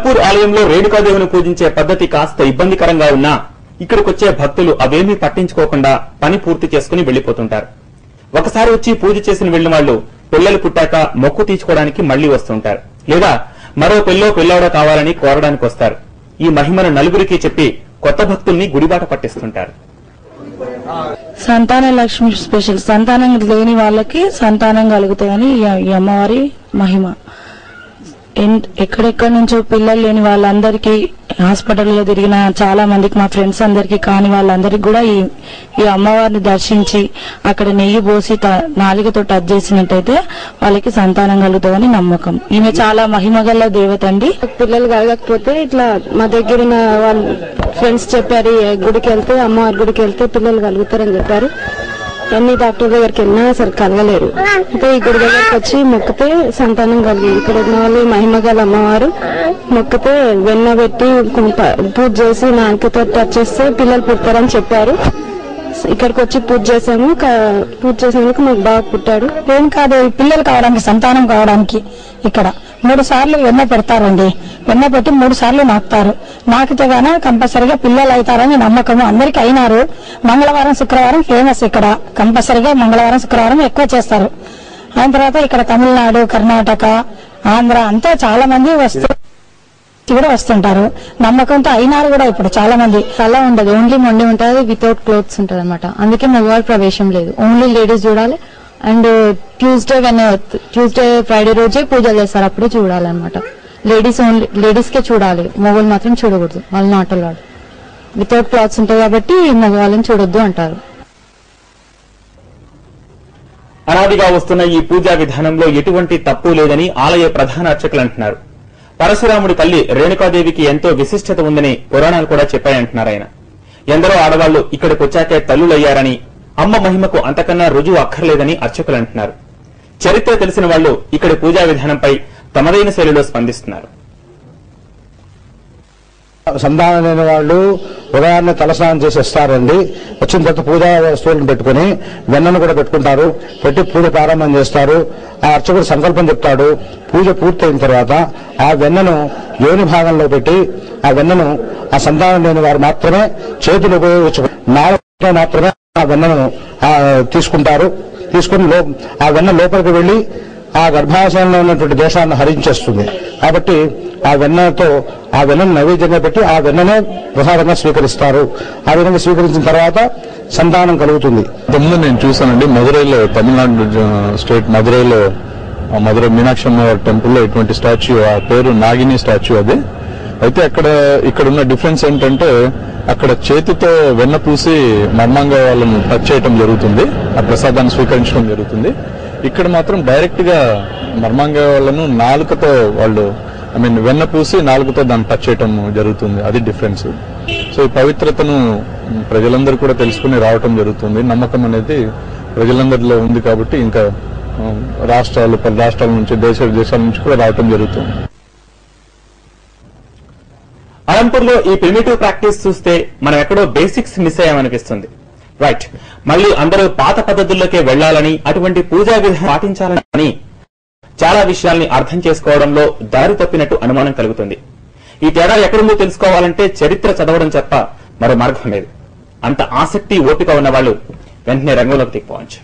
అలంపూర్ ఆలయంలో రేణుకాదేవిని పూజించే పద్ధతి కాస్త ఇబ్బందికరంగా ఉన్నా ఇక్కడికొచ్చే భక్తులు అవేమీ పట్టించుకోకుండా పని పూర్తి చేసుకుని వెళ్లిపోతుంటారు. ఒకసారి వచ్చి పూజ చేసిన వెళ్లిన వాళ్లు పిల్లలు పుట్టాక మొక్కు తీర్చుకోవడానికి మళ్లీ వస్తుంటారు, లేదా మరో పిల్లోడో కావాలని కోరడానికి వస్తారు. ఈ మహిమను నలుగురికి చెప్పి కొత్త భక్తుల్ని గుడిబాట పట్టిస్తుంటారు. సంతాన లక్ష్మి స్పెషల్, సంతానం లేని వాళ్ళకి సంతానం కలుగుతాయని ఈ అమ్మవారి మహిమ. ఎక్కడెక్కడి నుంచో పిల్లలు లేని వాళ్ళందరికీ హాస్పిటల్లో తిరిగిన చాలా మందికి, మా ఫ్రెండ్స్ అందరికి కాని వాళ్ళందరికీ కూడా ఈ అమ్మవారిని దర్శించి అక్కడ నెయ్యి పోసి నాలుగుతో టచ్ చేసినట్టయితే వాళ్ళకి సంతానం కలుగుతుందని నమ్మకం. ఈమె చాలా మహిమగల దేవత అండి. పిల్లలు కలగకపోతే ఇట్లా మా దగ్గర ఉన్న వాళ్ళు ఫ్రెండ్స్ చెప్పారు, గుడికి వెళ్తే అమ్మవారి గుడికి వెళ్తే పిల్లలు కలుగుతారని చెప్పారు. ఎన్ని డాక్టర్ దగ్గరికి వెళ్ళినా అసలు కలగలేరు. అయితే ఈ గుడి దగ్గరికి వచ్చి మొక్కితే సంతానం కలిగింది. ఇక్కడ ఉన్న వాళ్ళు మహిమగల అమ్మవారు మొక్కితే వెన్న పెట్టి పూజ చేసి నాలుకతో టచ్ చేస్తే పిల్లలు పుడతారని చెప్పారు. ఇక్కడికి వచ్చి పూజ చేసాము. పూజ చేసినందుకు మాకు బాగా పుట్టాడు. ఏం కాదు, పిల్లలు కావడానికి, సంతానం కావడానికి ఇక్కడ 3 సార్లు వెన్న పెడతారండి. వెన్న పెట్టి 3 సార్లు నాకుతారు. నాకితే గాన కంపల్సరిగా పిల్లలు అవుతారని నమ్మకము. అందరికి అయినారు. మంగళవారం శుక్రవారం ఫేమస్ ఇక్కడ. కంపల్సరిగా మంగళవారం శుక్రవారం ఎక్కువ చేస్తారు. అయిన తర్వాత ఇక్కడ తమిళనాడు, కర్ణాటక, ఆంధ్ర అంతా చాలా మంది కూడా వస్తుంటారు. నమ్మకంతో అయినారు కూడా. ఇప్పుడు చాలా మంది అలా ఉండదు, ఓన్లీ మొండి ఉంటుంది, వితౌట్ క్లోత్స్ ఉంటుంది అనమాట. అందుకే మగవాళ్ళ ప్రవేశం లేదు, ఓన్లీ లేడీస్ చూడాలి. అండ్ ట్యూస్డే ఫ్రైడే రోజే పూజలు చేస్తారు, అప్పుడే చూడాలన్నమాట. లేడీస్ కే చూడాలి, మగవాళ్ళు మాత్రం చూడకూడదు. వాళ్ళు నాట్ అలౌడ్. వితౌట్ క్లాత్స్ ఉంటాయి కాబట్టి మగవాళ్ళని చూడొద్దు అంటారు. అనాదిగా వస్తున్న ఈ పూజా విధానంలో ఎటువంటి తప్పు లేదని ఆలయ ప్రధాన అర్చకులు అంటున్నారు. పరశురాముడి తల్లి రేణుకాదేవికి ఎంతో విశిష్టత ఉందని పురాణాలు కూడా చెప్పాయంటున్నారు ఆయన. ఎందరో ఆడవాళ్లు ఇక్కడికి వచ్చాకే తల్లులయ్యారని, అమ్మ మహిమకు అంతకన్నా రుజువు అక్కర్లేదని అర్చకులు అంటున్నారు. చరిత్ర తెలిసిన వాళ్లు ఇక్కడి పూజా విధానంపై తమదైన శైలిలో స్పందిస్తున్నారు. సంతానం లేని వాళ్ళు ఉదయాన్నే తలస్నానం చేసి వస్తారండి. వచ్చిన తర్వాత పూజా వస్తువులను పెట్టుకుని వెన్నను కూడా పెట్టుకుంటారు. పెట్టి పూజ ప్రారంభం చేస్తారు. ఆ అర్చకుడు సంకల్పం చెప్తాడు. పూజ పూర్తయిన తర్వాత ఆ వెన్నను యోని భాగంలో పెట్టి ఆ వెన్నను ఆ సంతానం లేని వారు మాత్రమే చేతులు ఉపయోగించుకుని నాలుగుతో మాత్రమే ఆ వెన్నను తీసుకుంటారు. తీసుకుని ఆ వెన్న లోపలికి వెళ్లి ఆ గర్భాశయంలో ఉన్నటువంటి దోషాన్ని హరించేస్తుంది. కాబట్టి ఆ వెన్నను నైవేద్యంగా పెట్టి ఆ వెన్ననే ప్రసాదంగా స్వీకరిస్తారు. ఆ విధంగా స్వీకరించిన తర్వాత సంతానం కలుగుతుంది. ముందు నేను చూశానండి, మధురైలో, తమిళనాడు స్టేట్ మధురైలో, మధురై మీనాక్షి అమ్మవారి టెంపుల్లో ఇటువంటి స్టాచ్యూ, ఆ పేరు నాగిని స్టాచ్యూ అది. అయితే ఇక్కడ ఉన్న డిఫరెన్స్ ఏంటంటే అక్కడ చేతితో వెన్న పూసి మర్మంగా వాళ్ళను టచ్ చేయటం జరుగుతుంది, ఆ ప్రసాదాన్ని స్వీకరించడం జరుగుతుంది. ఇక్కడ మాత్రం డైరెక్ట్ గా మర్మంగా వాళ్ళను నాలుకతో వెన్న పూసి నాలుకతో దాన్ని టచ్ చేయటం జరుగుతుంది. అది డిఫరెన్స్. సో ఈ పవిత్రతను ప్రజలందరూ కూడా తెలుసుకుని రావటం జరుగుతుంది. నమ్మకం అనేది ప్రజలందరిలో ఉంది కాబట్టి ఇంకా పలు రాష్ట్రాల నుంచి, దేశాల నుంచి కూడా రావటం జరుగుతుంది. అలంపూర్లో ఈ ప్రిమిటివ్ ప్రాక్టీస్ చూస్తే మనం ఎక్కడో బేసిక్స్ మిస్ అయ్యామనిపిస్తుంది. రైట్, మళ్లీ అందరూ పాత పద్ధతుల్లోకే వెళ్లాలని, అటువంటి పూజా విధానం పాటించాలని చాలా విషయాల్ని అర్థం చేసుకోవడంలో దారి తప్పినట్టు అనుమానం కలుగుతుంది. ఈ తేడా ఎక్కడుందో తెలుసుకోవాలంటే చరిత్ర చదవడం తప్ప మరో మార్గం లేదు. అంత ఆసక్తి, ఓపిక ఉన్న వాళ్ళు వెంటనే రంగంలోకి దిగిపోవచ్చు.